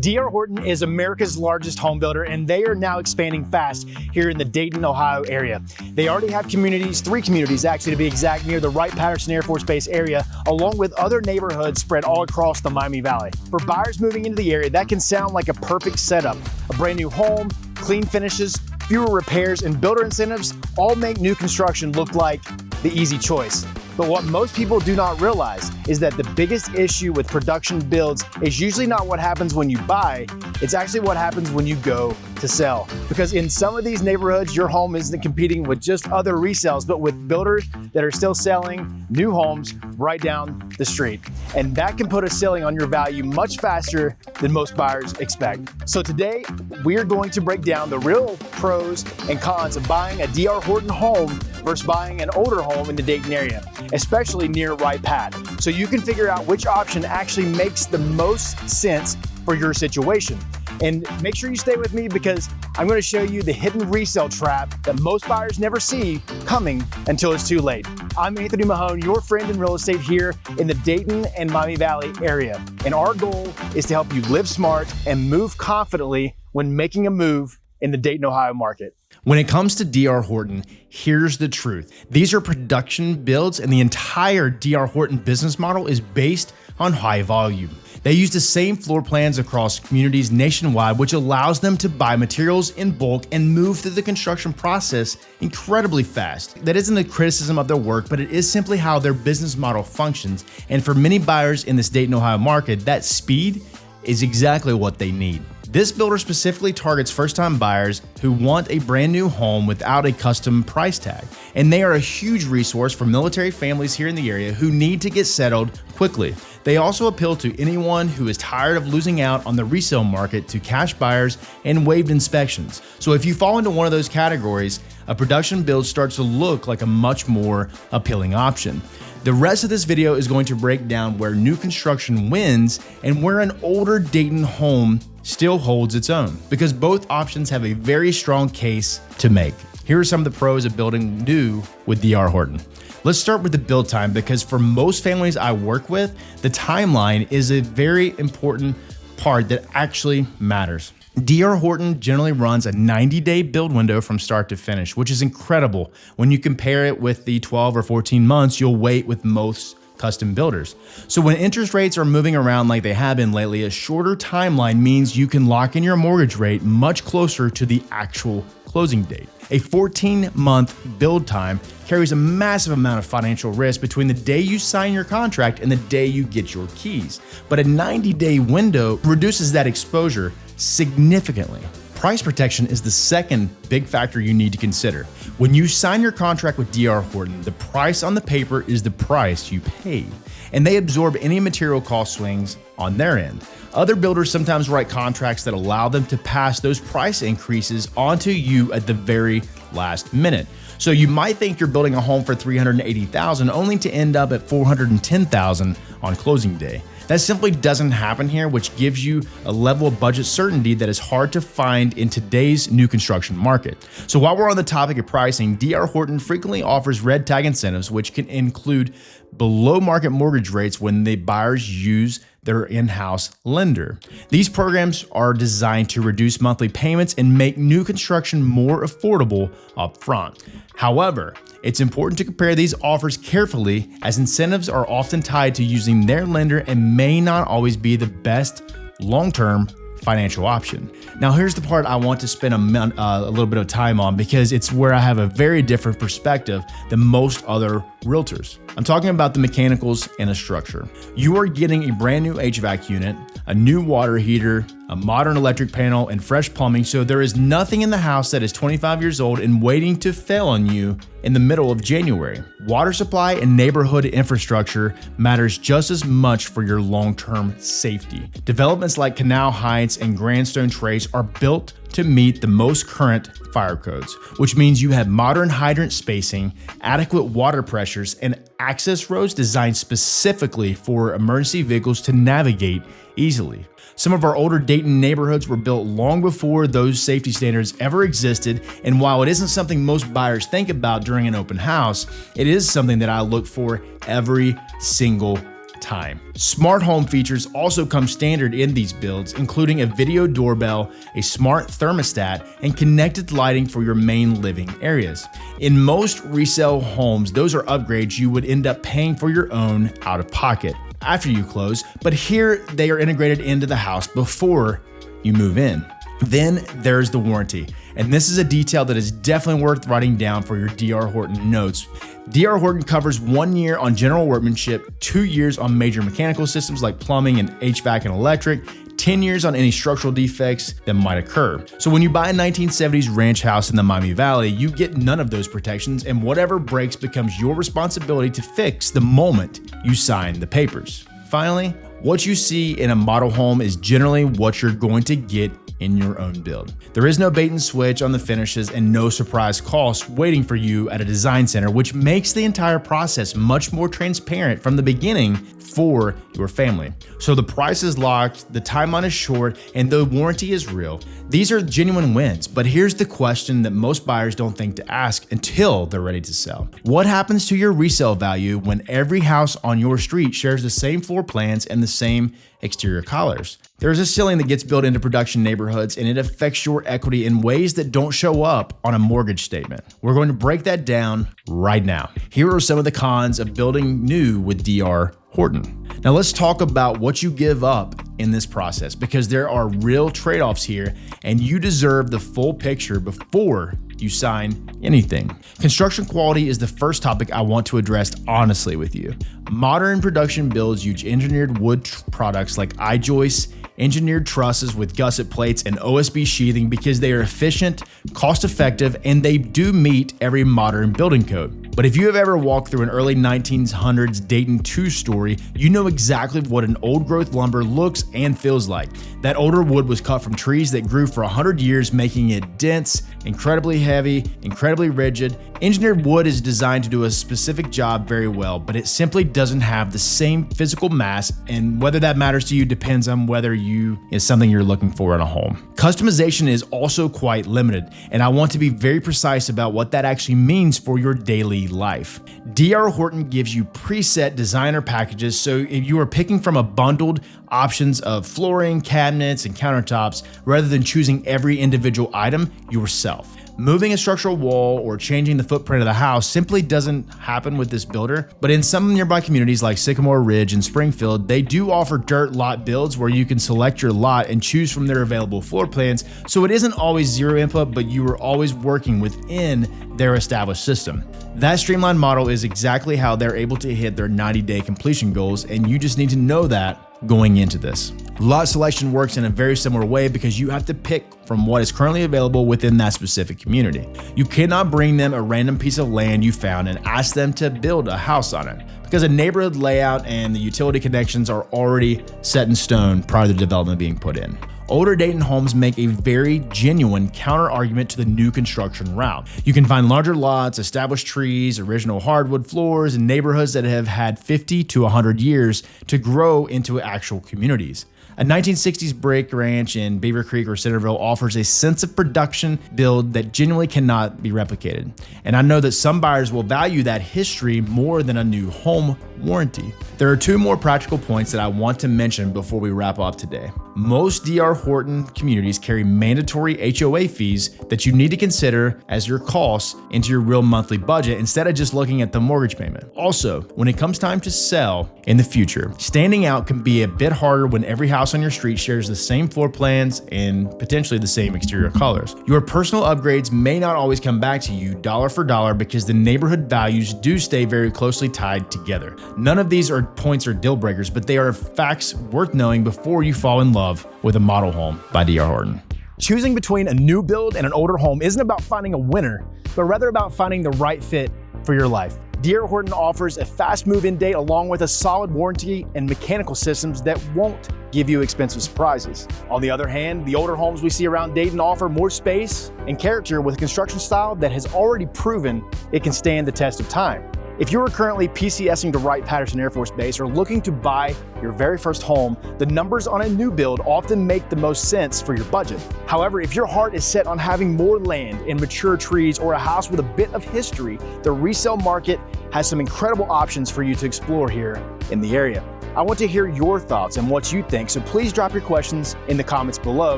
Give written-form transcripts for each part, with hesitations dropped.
D.R. Horton is America's largest home builder, and they are now expanding fast here in the Dayton, Ohio area. They already have communities, 3 communities actually to be exact, near the Wright-Patterson Air Force Base area, along with other neighborhoods spread all across the Miami Valley. For buyers moving into the area, that can sound like a perfect setup. A brand new home, clean finishes, fewer repairs, and builder incentives all make new construction look like the easy choice. But what most people do not realize is that the biggest issue with production builds is usually not what happens when you buy, it's actually what happens when you go to sell. Because in some of these neighborhoods, your home isn't competing with just other resales, but with builders that are still selling new homes right down the street. And that can put a ceiling on your value much faster than most buyers expect. So today, we are going to break down the real pros and cons of buying a D.R. Horton home versus buying an older home in the Dayton area, especially near Wright-Patt, so you can figure out which option actually makes the most sense for your situation. And make sure you stay with me because I'm going to show you the hidden resale trap that most buyers never see coming until it's too late. I'm Anthony Mahone, your friend in real estate here in the Dayton and Miami Valley area. And our goal is to help you live smart and move confidently when making a move in the Dayton, Ohio market. When it comes to D.R. Horton, here's the truth. These are production builds, and the entire D.R. Horton business model is based on high volume. They use the same floor plans across communities nationwide, which allows them to buy materials in bulk and move through the construction process incredibly fast. That isn't a criticism of their work, but it is simply how their business model functions. And for many buyers in this Dayton, Ohio market, that speed is exactly what they need. This builder specifically targets first-time buyers who want a brand new home without a custom price tag. And they are a huge resource for military families here in the area who need to get settled quickly. They also appeal to anyone who is tired of losing out on the resale market to cash buyers and waived inspections. So if you fall into one of those categories, a production build starts to look like a much more appealing option. The rest of this video is going to break down where new construction wins and where an older Dayton home still holds its own, because both options have a very strong case to make. Here are some of the pros of building new with D.R. Horton. Let's start with the build time, because for most families I work with, the timeline is a very important part that actually matters. D.R. Horton generally runs a 90-day build window from start to finish, which is incredible when you compare it with the 12 or 14 months you'll wait with most custom builders. So when interest rates are moving around like they have been lately, a shorter timeline means you can lock in your mortgage rate much closer to the actual closing date. A 14-month build time carries a massive amount of financial risk between the day you sign your contract and the day you get your keys. But a 90-day window reduces that exposure significantly. Price protection is the second big factor you need to consider. When you sign your contract with D.R. Horton, the price on the paper is the price you paid, and they absorb any material cost swings on their end. Other builders sometimes write contracts that allow them to pass those price increases onto you at the very last minute. So you might think you're building a home for $380,000 only to end up at $410,000 on closing day. That simply doesn't happen here, which gives you a level of budget certainty that is hard to find in today's new construction market. So while we're on the topic of pricing, D.R. Horton frequently offers red tag incentives, which can include below market mortgage rates when the buyers use their in-house lender. These programs are designed to reduce monthly payments and make new construction more affordable up front. However, it's important to compare these offers carefully, as incentives are often tied to using their lender and may not always be the best long-term financial option. Now, here's the part I want to spend a little bit of time on, because it's where I have a very different perspective than most other realtors. I'm talking about the mechanicals and the structure. You are getting a brand new HVAC unit, a new water heater, a modern electric panel, and fresh plumbing, so there is nothing in the house that is 25 years old and waiting to fail on you in the middle of January. Water supply and neighborhood infrastructure matters just as much for your long-term safety. Developments like Canal Heights and Grandstone Trace are built to meet the most current fire codes, which means you have modern hydrant spacing, adequate water pressures, and access roads designed specifically for emergency vehicles to navigate easily. Some of our older Dayton neighborhoods were built long before those safety standards ever existed, and while it isn't something most buyers think about during an open house, it is something that I look for every single time. Smart home features also come standard in these builds, including a video doorbell, a smart thermostat, and connected lighting for your main living areas. In most resale homes, those are upgrades you would end up paying for your own out of pocket after you close, but here they are integrated into the house before you move in. Then there's the warranty, and this is a detail that is definitely worth writing down for your D.R. Horton notes. D.R. Horton covers 1 year on general workmanship, 2 years on major mechanical systems like plumbing and HVAC and electric, 10 years on any structural defects that might occur. So when you buy a 1970s ranch house in the Miami Valley, you get none of those protections, and whatever breaks becomes your responsibility to fix the moment you sign the papers. Finally, what you see in a model home is generally what you're going to get in your own build. There is no bait and switch on the finishes and no surprise costs waiting for you at a design center, which makes the entire process much more transparent from the beginning for your family. So the price is locked, the timeline is short, and the warranty is real. These are genuine wins, but here's the question that most buyers don't think to ask until they're ready to sell. What happens to your resale value when every house on your street shares the same floor plans and the same exterior colors? There's a ceiling that gets built into production neighborhoods, and it affects your equity in ways that don't show up on a mortgage statement. We're going to break that down right now. Here are some of the cons of building new with D.R. Horton. Now let's talk about what you give up in this process, because there are real trade-offs here, and you deserve the full picture before you sign anything. Construction quality is the first topic I want to address honestly with you. Modern production builds use engineered wood products like I-joists, engineered trusses with gusset plates, and OSB sheathing because they are efficient, cost-effective, and they do meet every modern building code. But if you have ever walked through an early 1900s Dayton two-story, you know exactly what an old-growth lumber looks and feels like. That older wood was cut from trees that grew for 100 years, making it dense, incredibly heavy, incredibly rigid. Engineered wood is designed to do a specific job very well, but it simply doesn't have the same physical mass, and whether that matters to you depends on whether you is something you're looking for in a home. Customization is also quite limited, and I want to be very precise about what that actually means for your daily life. D.R. Horton gives you preset designer packages, so if you are picking from a bundled options of flooring, cabinets, and countertops rather than choosing every individual item yourself. Moving a structural wall or changing the footprint of the house simply doesn't happen with this builder, but in some nearby communities like Sycamore Ridge and Springfield, they do offer dirt lot builds where you can select your lot and choose from their available floor plans, so it isn't always zero input, but you are always working within their established system. That streamlined model is exactly how they're able to hit their 90-day completion goals, and you just need to know that going into this. Lot selection works in a very similar way because you have to pick from what is currently available within that specific community. You cannot bring them a random piece of land you found and ask them to build a house on it, because a neighborhood layout and the utility connections are already set in stone prior to the development being put in. Older Dayton homes make a very genuine counter argument to the new construction route. You can find larger lots, established trees, original hardwood floors, and neighborhoods that have had 50 to 100 years to grow into actual communities. A 1960s brick ranch in Beaver Creek or Centerville offers a sense of production build that genuinely cannot be replicated. And I know that some buyers will value that history more than a new home warranty. There are two more practical points that I want to mention before we wrap up today. Most D.R. Horton communities carry mandatory HOA fees that you need to consider as your costs into your real monthly budget instead of just looking at the mortgage payment. Also, when it comes time to sell in the future, standing out can be a bit harder when every house on your street shares the same floor plans and potentially the same exterior colors. Your personal upgrades may not always come back to you dollar for dollar because the neighborhood values do stay very closely tied together. None of these are points or deal breakers, but they are facts worth knowing before you fall in love with a model home by D.R. Horton. Choosing between a new build and an older home isn't about finding a winner, but rather about finding the right fit for your life. D.R. Horton offers a fast move-in date along with a solid warranty and mechanical systems that won't give you expensive surprises. On the other hand, the older homes we see around Dayton offer more space and character with a construction style that has already proven it can stand the test of time. If you are currently PCSing to Wright-Patterson Air Force Base or looking to buy your very first home, the numbers on a new build often make the most sense for your budget. However, if your heart is set on having more land and mature trees or a house with a bit of history, the resale market has some incredible options for you to explore here in the area. I want to hear your thoughts and what you think, so please drop your questions in the comments below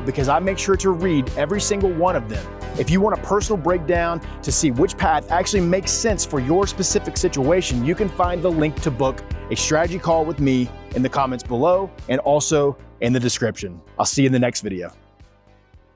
because I make sure to read every single one of them. If you want a personal breakdown to see which path actually makes sense for your specific situation, you can find the link to book a strategy call with me in the comments below and also in the description. I'll see you in the next video.